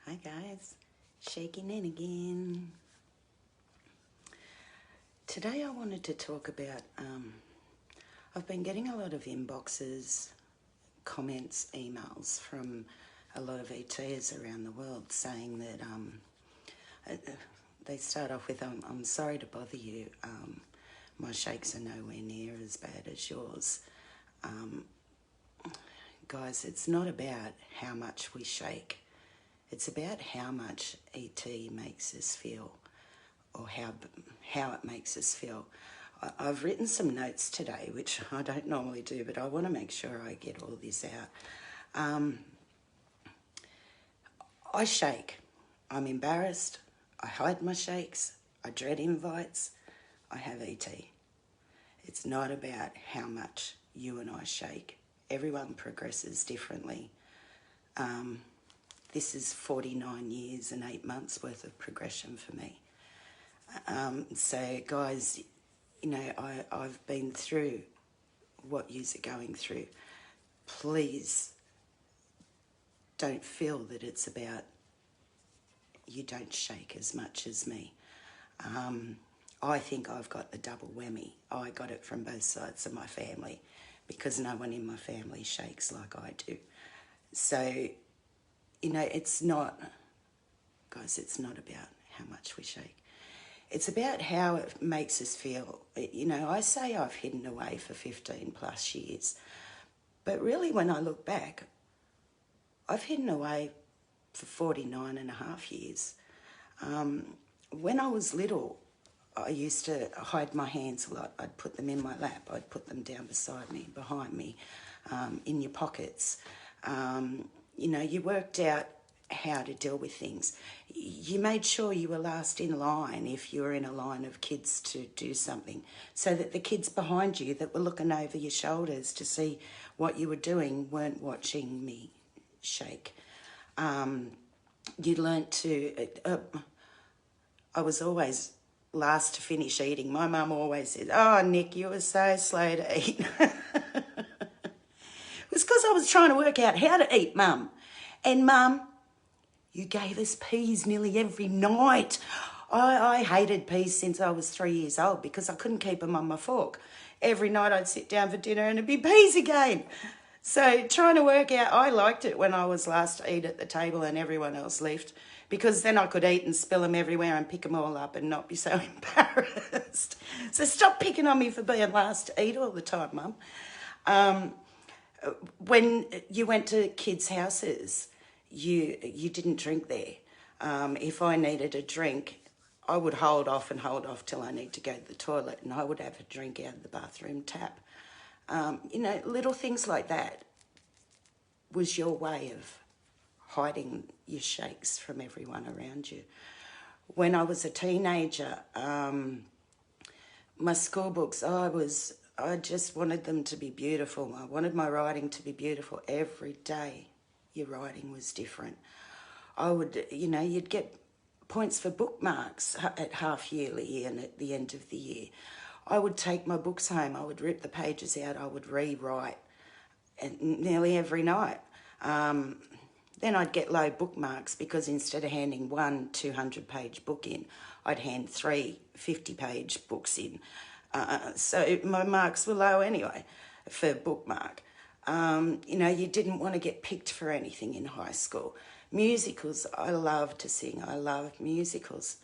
Hi guys, Shakey Nan again. Today I wanted to talk about, I've been getting a lot of inboxes, comments, emails from a lot of ETs around the world saying that they start off with, I'm sorry to bother you, my shakes are nowhere near as bad as yours. Guys, it's not about how much we shake. It's about how much ET makes us feel, or how it makes us feel. I've written some notes today, which I don't normally do, but I want to make sure I get all this out. I shake. I'm embarrassed. I hide my shakes. I dread invites. I have ET. It's not about how much you and I shake. Everyone progresses differently. This is 49 years and 8 months worth of progression for me. So guys, you know, I've been through what yous are going through. Please don't feel that it's about you don't shake as much as me. I think I've got the double whammy. I got it from both sides of my family because no one in my family shakes like I do. So, you know, it's not, guys, it's not about how much we shake. It's about how it makes us feel. You know, I say I've hidden away for 15 plus years, but really when I look back, I've hidden away for 49 and a half years. When I was little, I used to hide my hands a lot. I'd put them in my lap. I'd put them down beside me, behind me, in your pockets. You know, you worked out how to deal with things. You made sure you were last in line if you were in a line of kids to do something, so that the kids behind you that were looking over your shoulders to see what you were doing weren't watching me shake. You learnt to... I was always last to finish eating. My mum always said, "Oh, Nick, you were so slow to eat." It was because I was trying to work out how to eat, Mum. And Mum, you gave us peas nearly every night. I hated peas since I was 3 years old because I couldn't keep them on my fork. Every night I'd sit down for dinner and it'd be peas again. So trying to work out, I liked it when I was last to eat at the table and everyone else left, because then I could eat and spill them everywhere and pick them all up and not be so embarrassed. So stop picking on me for being last to eat all the time, Mum. When you went to kids' houses, you didn't drink there. If I needed a drink, I would hold off till I need to go to the toilet, and I would have a drink out of the bathroom tap. You know, little things like that was your way of hiding your shakes from everyone around you. When I was a teenager, my school books, I just wanted them to be beautiful. I wanted my writing to be beautiful. Every day your writing was different. I would, you know, you'd get points for bookmarks at half yearly and at the end of the year. I would take my books home. I would rip the pages out. I would rewrite nearly every night. Then I'd get low bookmarks because instead of handing one 200-page book in, I'd hand 3 50-page books in. So my marks were low anyway for bookmark. You know, you didn't want to get picked for anything in high school. Musicals, I love to sing. I love musicals.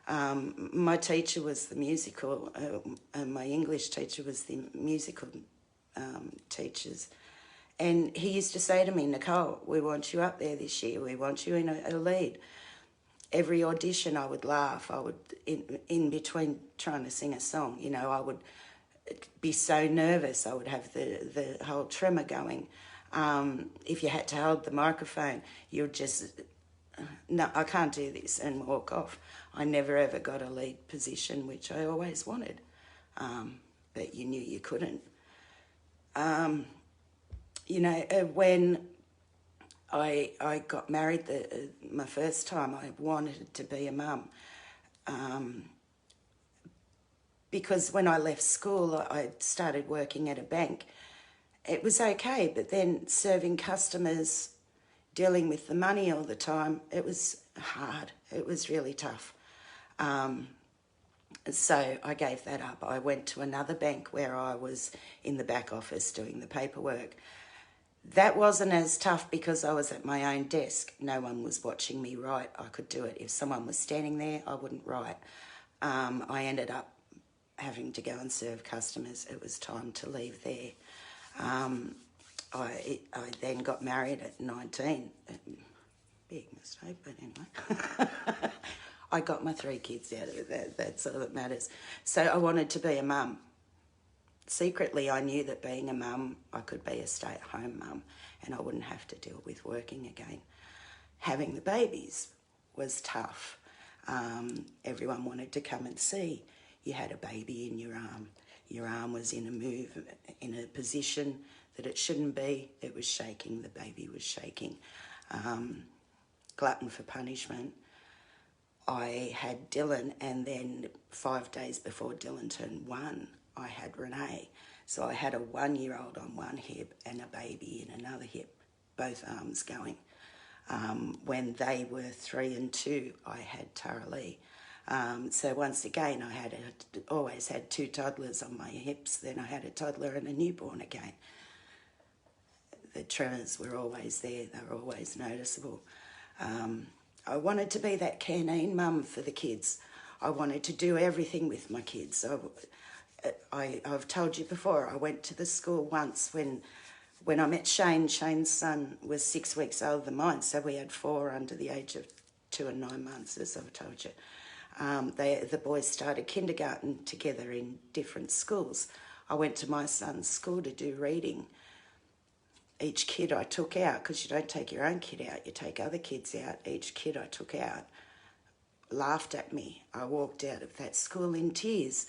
My teacher was the musical, and my English teacher was the musical teachers. And he used to say to me, "Nicole, we want you up there this year. We want you in a lead." Every audition I would laugh. I would, in between trying to sing a song, you know, I would be so nervous. I would have the whole tremor going. If you had to hold the microphone, you would just, "No, I can't do this," and walk off. I never ever got a lead position, which I always wanted, but you knew you couldn't. You know, when I got married my first time, I wanted to be a mum. Because when I left school, I started working at a bank. It was okay, but then serving customers dealing with the money all the time, it was hard. It was really tough. So I gave that up. I went to another bank where I was in the back office doing the paperwork. That wasn't as tough because I was at my own desk. No one was watching me write. I could do it. If someone was standing there, I wouldn't write. I ended up having to go and serve customers. It was time to leave there. I then got married at 19. Big mistake, but anyway. I got my 3 kids out of it. That's all that matters. So I wanted to be a mum. Secretly, I knew that being a mum, I could be a stay-at-home mum and I wouldn't have to deal with working again. Having the babies was tough. Everyone wanted to come and see. You had a baby in your arm. Your arm was in a position that it shouldn't be. It was shaking. The baby was shaking. Glutton for punishment. I had Dylan, and then 5 days before Dylan turned 1, I had Renee. So I had a 1-year-old on one hip and a baby in another hip, both arms going. When they were 3 and 2, I had Tara Lee. So once again, I had always had 2 toddlers on my hips. Then I had a toddler and a newborn again. The tremors were always there. They were always noticeable. I wanted to be that canine mum for the kids. I wanted to do everything with my kids. I've told you before, I went to the school once when I met Shane. Shane's son was 6 weeks older than mine, so we had 4 under the age of 2 and 9 months, as I've told you. The boys started kindergarten together in different schools. I went to my son's school to do reading. Each kid I took out, because you don't take your own kid out, you take other kids out. Each kid I took out laughed at me. I walked out of that school in tears.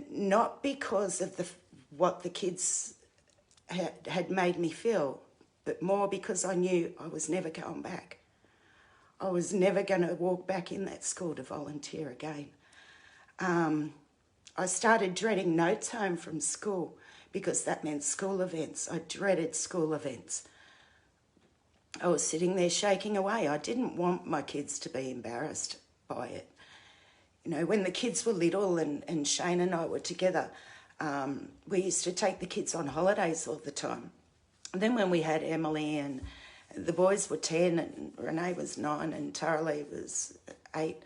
Not because of what the kids had made me feel, but more because I knew I was never going back. I was never going to walk back in that school to volunteer again. I started dreading notes home from school because that meant school events. I dreaded school events. I was sitting there shaking away. I didn't want my kids to be embarrassed by it. You know, when the kids were little and Shane and I were together, we used to take the kids on holidays all the time. And then when we had Emily and the boys were 10 and Renee was 9 and Tara Lee was 8,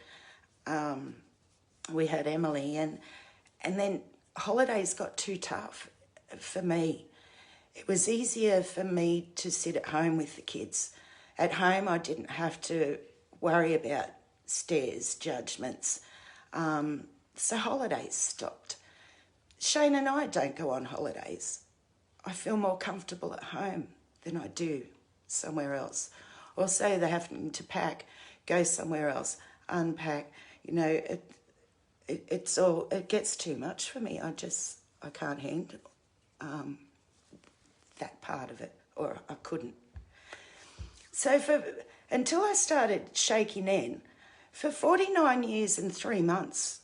we had Emily and then holidays got too tough for me. It was easier for me to sit at home with the kids. At home, I didn't have to worry about stares, judgments. So holidays stopped. Shane and I don't go on holidays. I feel more comfortable at home than I do somewhere else. Also, they're having to pack, go somewhere else, unpack. You know, it gets too much for me. I can't handle that part of it, or I couldn't. So until I started Shakey Nan, for 49 years and 3 months,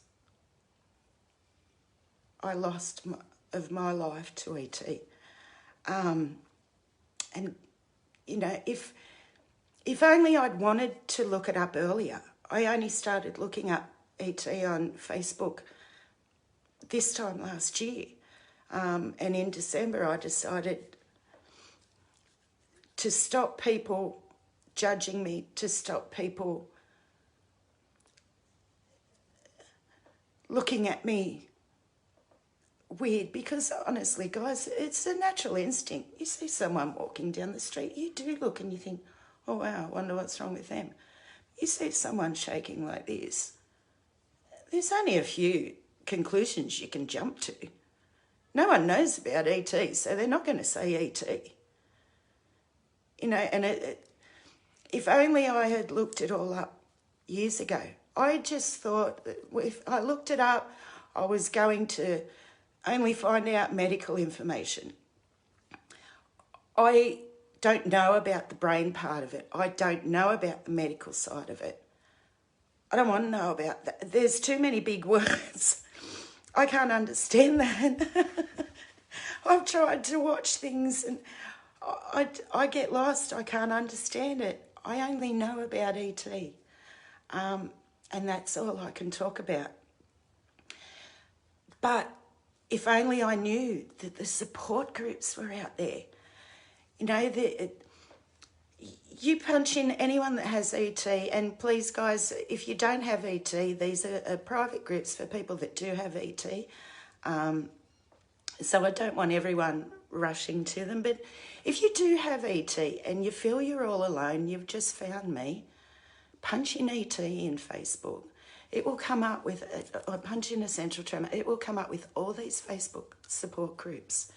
I lost of my life to ET. And, you know, if only I'd wanted to look it up earlier. I only started looking up ET on Facebook this time last year. And in December, I decided to stop people judging me, to stop people looking at me weird, because honestly, guys, it's a natural instinct. You see someone walking down the street, you do look and you think, oh wow, I wonder what's wrong with them. You see someone shaking like this, there's only a few conclusions you can jump to. No one knows about ET, so they're not going to say ET. You know, and if only I had looked it all up years ago. I just thought that if I looked it up, I was going to only find out medical information. I don't know about the brain part of it. I don't know about the medical side of it. I don't want to know about that. There's too many big words. I can't understand that. I've tried to watch things and I get lost. I can't understand it. I only know about ET. And that's all I can talk about. But if only I knew that the support groups were out there. You know, you punch in anyone that has ET, and please, guys, if you don't have ET, these are private groups for people that do have ET. So I don't want everyone rushing to them. But if you do have ET and you feel you're all alone, you've just found me, punch in ET in Facebook. It will come up with, punch in Essential Tremor, it will come up with all these Facebook support groups.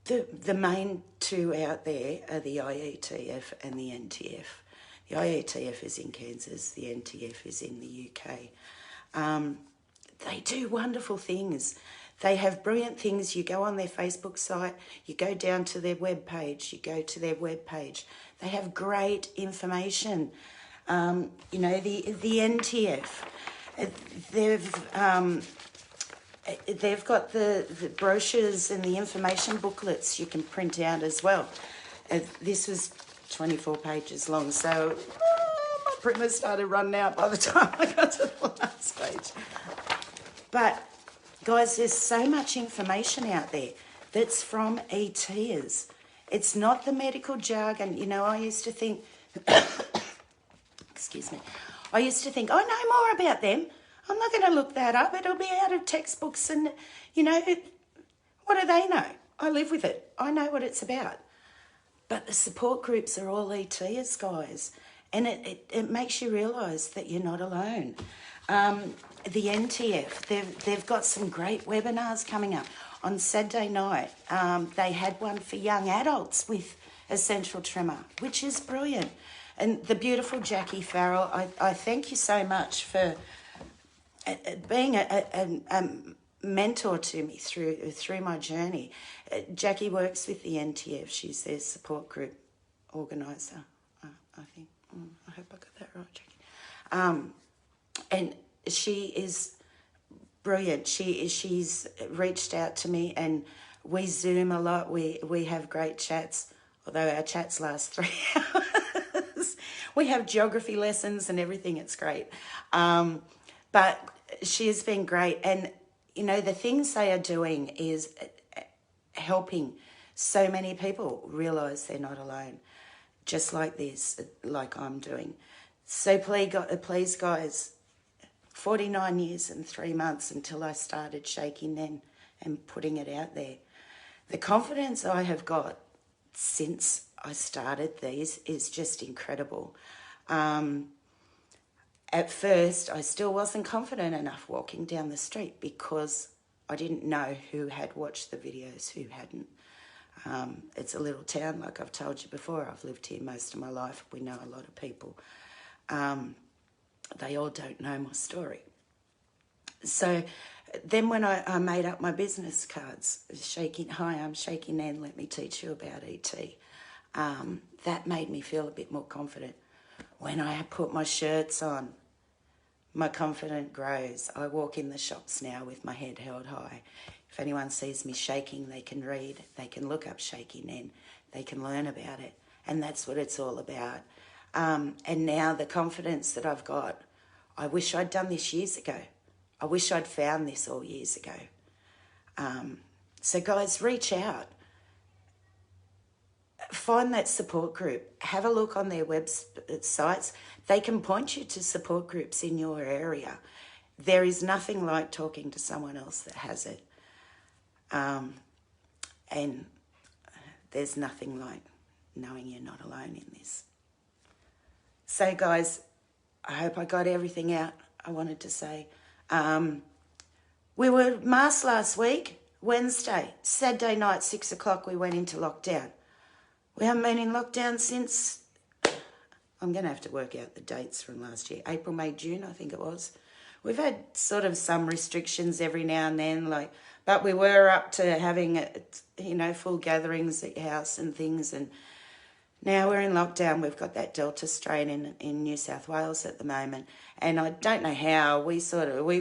The main two out there are the IETF and the NTF. The IETF is in Kansas, the NTF is in the UK. They do wonderful things. They have brilliant things. You go on their Facebook site, you go down to their webpage, you go to their webpage. They have great information. You know, the NTF, they've got the brochures and the information booklets you can print out as well. This was 24 pages long, so my printer started running out by the time I got to the last page. But, guys, there's so much information out there that's from ETers. It's not the medical jargon. You know, I used to think... Excuse me. I used to think, I know more about them. I'm not going to look that up. It'll be out of textbooks and, you know, what do they know? I live with it. I know what it's about. But the support groups are all ETers, guys. And it makes you realise that you're not alone. The NTF, they've got some great webinars coming up. On Saturday night, they had one for young adults with essential tremor, which is brilliant. And the beautiful Jackie Farrell, I thank you so much for being a mentor to me through my journey. Jackie works with the NTF. She's their support group organiser, I think. I hope I got that right, Jackie. And she is brilliant. She's reached out to me, and we Zoom a lot. We have great chats, although our chats last 3 hours. We have geography lessons and everything. It's great. But she has been great. And, you know, the things they are doing is helping so many people realise they're not alone, just like this, like I'm doing. So please, guys, 49 years and 3 months until I started Shakey Nan and putting it out there. The confidence I have got since I started these is just incredible. At first, I still wasn't confident enough walking down the street because I didn't know who had watched the videos, who hadn't. It's a little town, like I've told you before. I've lived here most of my life. We know a lot of people. They all don't know my story. So then when I made up my business cards, hi, I'm Shakey Nan, let me teach you about ET. That made me feel a bit more confident. When I put my shirts on, my confidence grows. I walk in the shops now with my head held high. If anyone sees me shaking, they can read, they can look up Shakey Nan, they can learn about it. And that's what it's all about. And now the confidence that I've got, I wish I'd done this years ago. I wish I'd found this all years ago. So guys, reach out. Find that support group. Have a look on their websites. They can point you to support groups in your area. There is nothing like talking to someone else that has it. And there's nothing like knowing you're not alone in this. So guys, I hope I got everything out I wanted to say. We were masked last week, Wednesday. Saturday night, 6 o'clock, we went into lockdown. We haven't been in lockdown since, I'm going to have to work out the dates from last year, April, May, June, I think it was. We've had sort of some restrictions every now and then, but we were up to having, full gatherings at your house and things, and now we're in lockdown. We've got that Delta strain in New South Wales at the moment, and I don't know how, we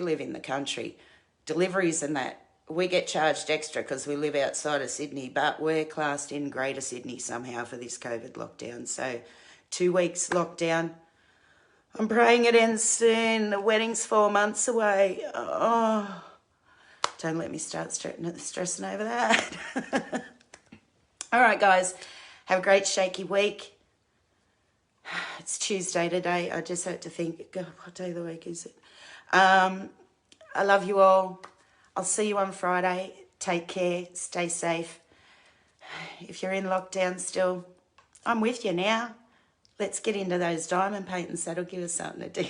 live in the country, deliveries and that, we get charged extra because we live outside of Sydney, but we're classed in Greater Sydney somehow for this COVID lockdown. So 2 weeks lockdown. I'm praying it ends soon. The wedding's 4 months away. Oh, don't let me start stressing over that. All right, guys. Have a great shaky week. It's Tuesday today. I just had to think, God, what day of the week is it? I love you all. I'll see you on Friday. Take care. Stay safe. If you're in lockdown still, I'm with you now. Let's get into those diamond paintings. That'll give us something to do.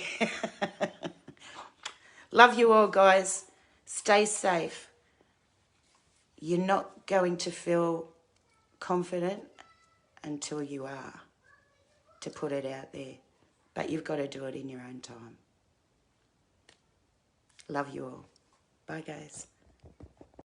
Love you all, guys. Stay safe. You're not going to feel confident until you are, to put it out there. But you've got to do it in your own time. Love you all. Bye, guys.